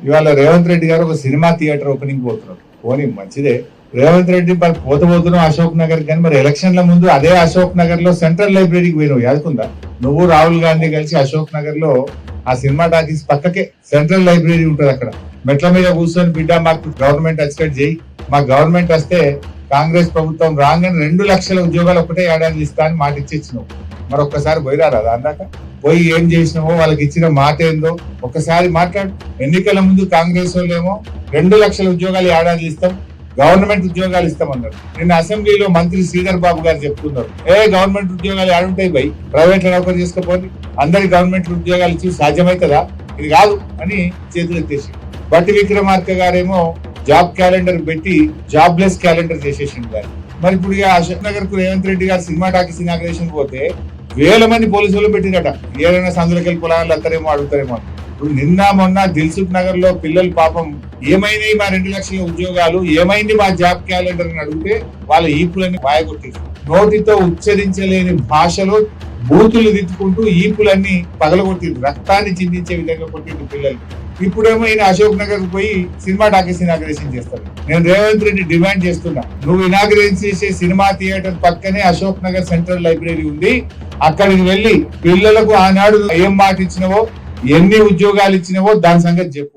ఇవాళ రేవంత్ రెడ్డి గారు ఒక సినిమా థియేటర్ ఓపెనింగ్ పోతున్నారు. పోనీ మంచిదే. రేవంత్ రెడ్డి మరి పోతున్నాం అశోక్ నగర్, కానీ మరి ఎలక్షన్ల ముందు అదే అశోక్ నగర్ లో సెంట్రల్ లైబ్రరీకి పోయినావు, యాదుకుందా? నువ్వు రాహుల్ గాంధీ కలిసి అశోక్ నగర్ లో ఆ సినిమా టాకీస్ పక్కకే సెంట్రల్ లైబ్రరీ ఉంటుంది. అక్కడ మెట్ల మీద కూర్చొని బిడ్డ మాకు గవర్నమెంట్ ఎక్స్పెక్ట్ చేయి, మా గవర్నమెంట్ వస్తే కాంగ్రెస్ ప్రభుత్వం రాగానే 2 లక్షల ఉద్యోగాలు ఒకటే ఏడాది ఇస్తా అని మాట ఇచ్చిచ్చినావు. మరి ఒక్కసారి పోయిరారా అందాక? పోయి ఏం చేసినావో, వాళ్ళకి ఇచ్చిన మాట ఏందో ఒక్కసారి మాట్లాడు. ఎన్నికల ముందు కాంగ్రెస్ వాళ్ళేమో 2 లక్షల ఉద్యోగాలు ఏడాది ఇస్తాం, గవర్నమెంట్ ఉద్యోగాలు ఇస్తామన్నారు. నిన్న అసెంబ్లీలో మంత్రి శ్రీధర్ బాబు గారు చెప్తున్నారు, గవర్నమెంట్ ఉద్యోగాలు ఏడుంటాయి భయ్, ప్రైవేట్ లో నౌకరు చేసుకోపోయి అందరికి గవర్నమెంట్ ఉద్యోగాలు ఇచ్చి సాధ్యమవుతుందా? ఇది కాదు అని చేతులు ఎత్తేసి. బట్టి విక్రమార్క గారేమో జాబ్ క్యాలెండర్ పెట్టి జాబ్లెస్ క్యాలెండర్ చేసేసింది గారు. మరి ఇప్పుడు అశోక్ నగర్ కు రేవంత్ రెడ్డి గారు సినిమా టాకీస్ ఇనాగ్రేషన్ పోతే 1000 మంది పోలీసులు పెట్టిరట. ఏదైనా సందులకెళ్ళి పొలాలు వస్తారేమో అడుగుతారేమో. ఇప్పుడు నిన్న మొన్న దిల్సుఖ్ నగర్ లో పిల్లలు పాపం ఏమైంది మా 2 లక్షల ఉద్యోగాలు, ఏమైంది మా జాబ్ క్యాలెండర్ అని అడిగితే వాళ్ళ ఈపులన్నీ బాయగొట్టేసి నోటితో ఉచ్చరించలేని భాషలో బూతులు దిద్దుకుంటూ ఈపులన్నీ పగలగొట్టింది, రక్తాన్ని చిందించే విధంగా కొట్టింది పిల్లలు. ఇప్పుడేమో ఈయన అశోక్ నగర్ పోయి సినిమా టాకీస్ ఇనాగ్రేషన్ చేస్తారు. నేను రేవంత్ రెడ్డి డిమాండ్ చేస్తున్నా, నువ్వు ఇనాగ్రేషన్ చేసే సినిమా థియేటర్ పక్కనే అశోక్ నగర్ సెంట్రల్ లైబ్రరీ ఉంది. అక్కడికి వెళ్లి పిల్లలకు ఆనాడు ఏం మాట ఇచ్చినవో, ఎన్ని ఉద్యోగాలు ఇచ్చినవో దాని సంగతి చెప్పు.